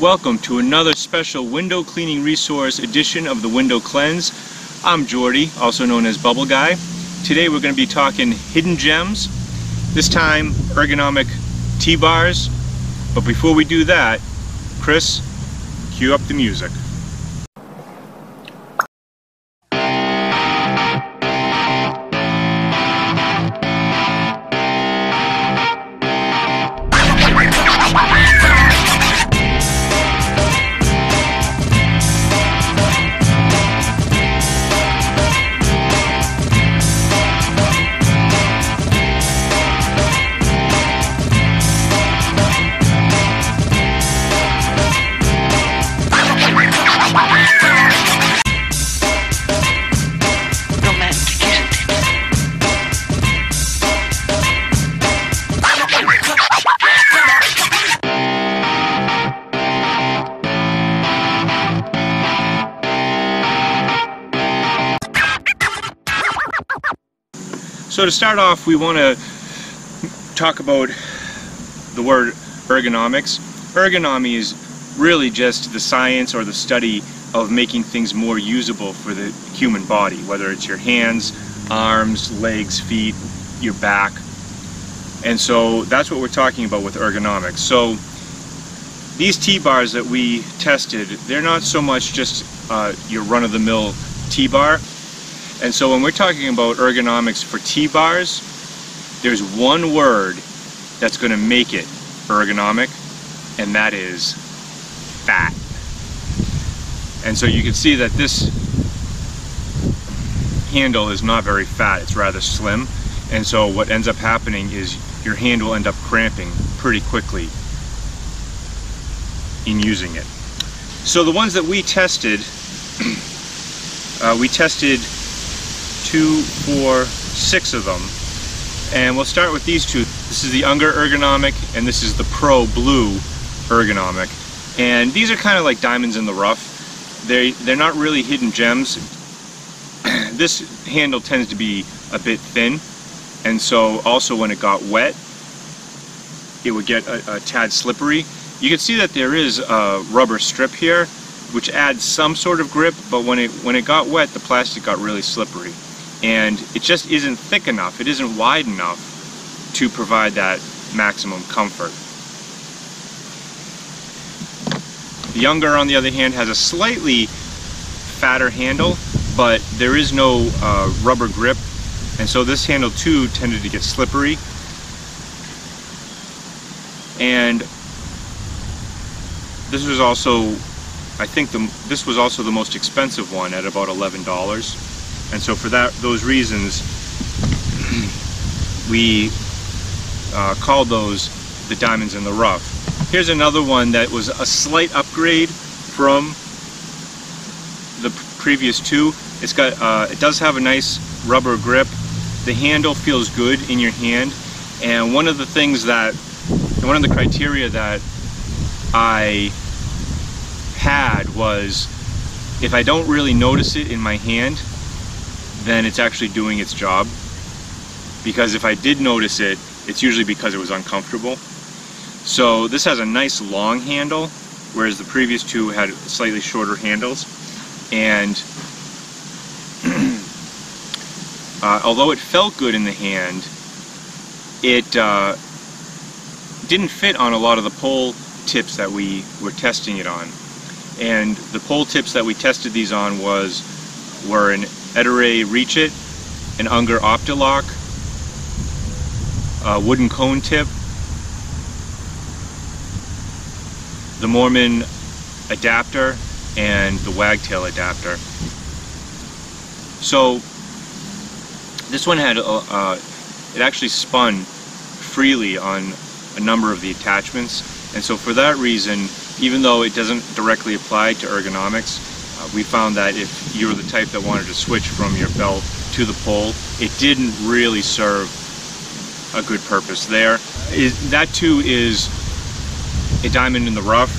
Welcome to another special window cleaning resource edition of the Window Cleanse. I'm Jordy, also known as Bubble Guy. Today we're going to be talking hidden gems, this time ergonomic T-bars. But before we do that, Chris, cue up the music. So to start off, we want to talk about the word ergonomics. Ergonomy is really just the science or the study of making things more usable for the human body, whether it's your hands, arms, legs, feet, your back. And so that's what we're talking about with ergonomics. So these T-bars that we tested, they're not so much just your run-of-the-mill T-bar. And so when we're talking about ergonomics for T-bars, there's one word that's going to make it ergonomic, and that is fat. And so you can see that this handle is not very fat, it's rather slim. And so what ends up happening is your hand will end up cramping pretty quickly in using it. So the ones that we tested, we tested 2, 4, 6 of them, and we'll start with these two. This is the Unger Ergonomic and this is the Pro Blue Ergonomic, and these are kind of like diamonds in the rough. They're not really hidden gems. This handle tends to be a bit thin, and so also when it got wet it would get a tad slippery. You can see that there is a rubber strip here which adds some sort of grip, but when it got wet the plastic got really slippery. And it just isn't thick enough, it isn't wide enough to provide that maximum comfort. The Younger, on the other hand, has a slightly fatter handle, but there is no rubber grip, and so this handle too tended to get slippery. And this was also, I think this was also the most expensive one at about $11. And so for those reasons, we called those the diamonds in the rough. Here's another one that was a slight upgrade from the previous two. It's got, it does have a nice rubber grip. The handle feels good in your hand. And one of the criteria that I had was, if I don't really notice it in my hand, then it's actually doing its job. Because if I did notice it, it's usually because it was uncomfortable. So this has a nice long handle, whereas the previous two had slightly shorter handles. And although it felt good in the hand, it didn't fit on a lot of the pole tips that we were testing it on. And the pole tips that we tested these on were an Ettore Reach It, an Unger Optilock, a wooden cone tip, the Mormon adapter, and the wagtail adapter. So this one had it actually spun freely on a number of the attachments, and so for that reason, even though it doesn't directly apply to ergonomics, we found that if you were the type that wanted to switch from your belt to the pole, it didn't really serve a good purpose there. That too is a diamond in the rough.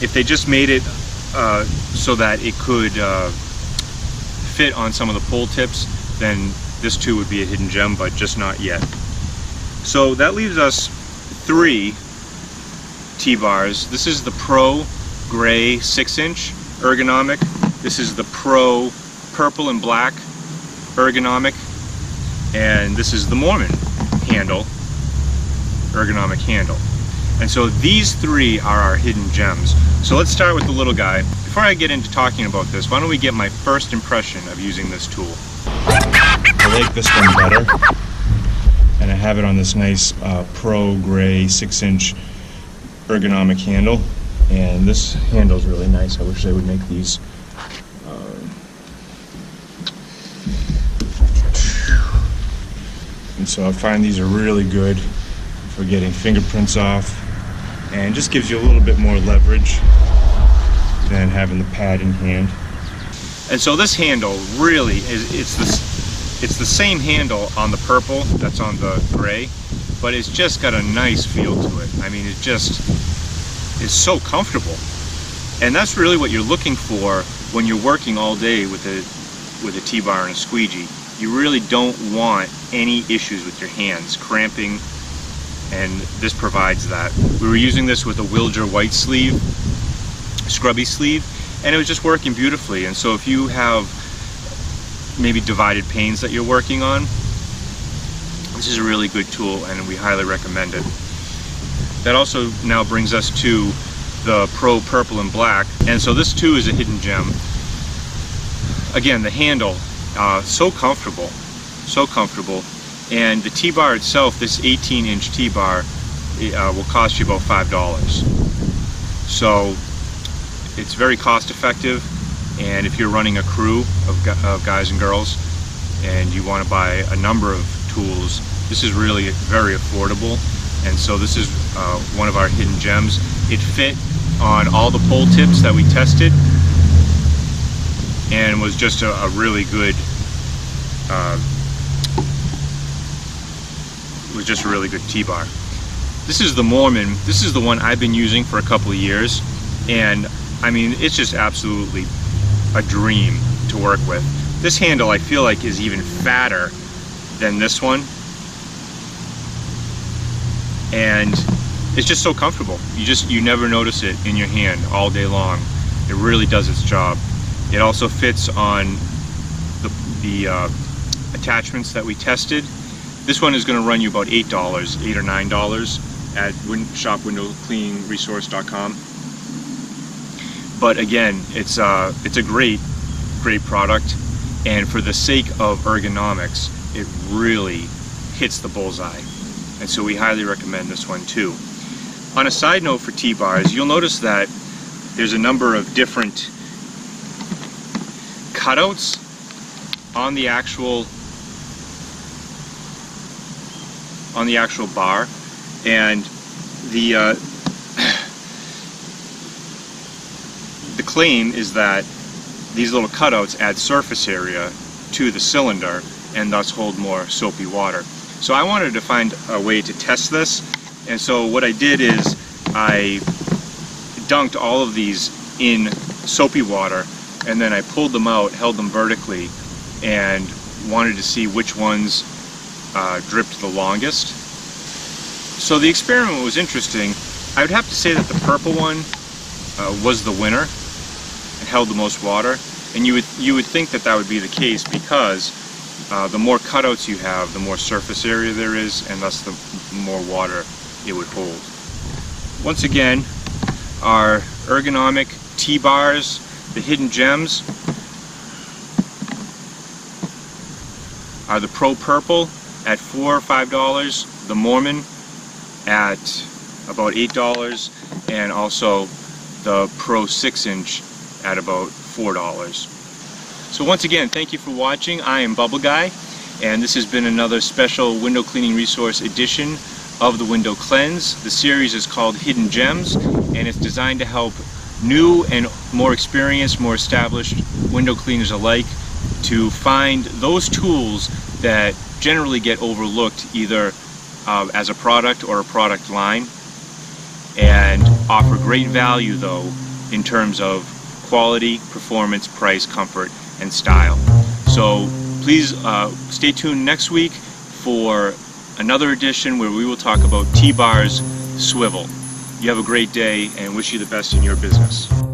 If they just made it so that it could fit on some of the pole tips, then this too would be a hidden gem, but just not yet. So that leaves us 3 T-bars. This is the Pro Gray 6-inch Ergonomic. This is the Pro Purple and Black Ergonomic. And this is the Mormon handle, Ergonomic handle. And so these three are our hidden gems. So let's start with the little guy. Before I get into talking about this, why don't we get my first impression of using this tool. I like this one better. And I have it on this nice Pro Gray 6-inch Ergonomic handle. And this handle is really nice. I wish they would make these. And so I find these are really good for getting fingerprints off, and just gives you a little bit more leverage than having the pad in hand. And so this handle really is, it's the same handle on the purple that's on the gray, but it's just got a nice feel to it. I mean, it just is so comfortable. And that's really what you're looking for when you're working all day with a T-bar and a squeegee. You really don't want any issues with your hands, cramping, and this provides that. We were using this with a Wilger white sleeve, scrubby sleeve, and it was just working beautifully. And so if you have maybe divided panes that you're working on, this is a really good tool and we highly recommend it. That also now brings us to the Pro Purple and Black, and so this too is a hidden gem. Again, the handle, so comfortable, and the T-bar itself, this 18-inch T-bar, will cost you about $5. So it's very cost effective, and if you're running a crew of guys and girls and you want to buy a number of tools, this is really very affordable. And so this is one of our hidden gems. It fit on all the pole tips that we tested and was just a really good T-bar. This is the Mormon. This is the one I've been using for a couple of years, and I mean, it's just absolutely a dream to work with. This handle I feel like is even fatter than this one, and it's just so comfortable. You never notice it in your hand all day long. It really does its job. It also fits on the attachments that we tested. This one is going to run you about $8 or $9 at shopwindowcleaningresource.com. But again, it's a great product, and for the sake of ergonomics, it really hits the bullseye. And so we highly recommend this one too. On a side note for T-bars, you'll notice that there's a number of different cutouts on the actual bar, and the claim is that these little cutouts add surface area to the cylinder and thus hold more soapy water. So I wanted to find a way to test this, and so what I did is I dunked all of these in soapy water, and then I pulled them out, held them vertically, and wanted to see which ones dripped the longest. So the experiment was interesting. I would have to say that the purple one was the winner. It held the most water, and you would think that that would be the case because the more cutouts you have, the more surface area there is, and thus the more water it would hold. Once again, our ergonomic T-bars, the hidden gems, are the Pro Purple at $4 or $5, the Mormon at about $8, and also the Pro 6-inch at about $4. So once again, thank you for watching. I am Bubble Guy, and this has been another special window cleaning resource edition of the Window Cleanse. The series is called Hidden Gems, and it's designed to help new and more experienced, more established window cleaners alike to find those tools that generally get overlooked either as a product or a product line, and offer great value though in terms of quality, performance, price, comfort, and style. So please stay tuned next week for another edition where we will talk about T-bars swivel. You have a great day and wish you the best in your business.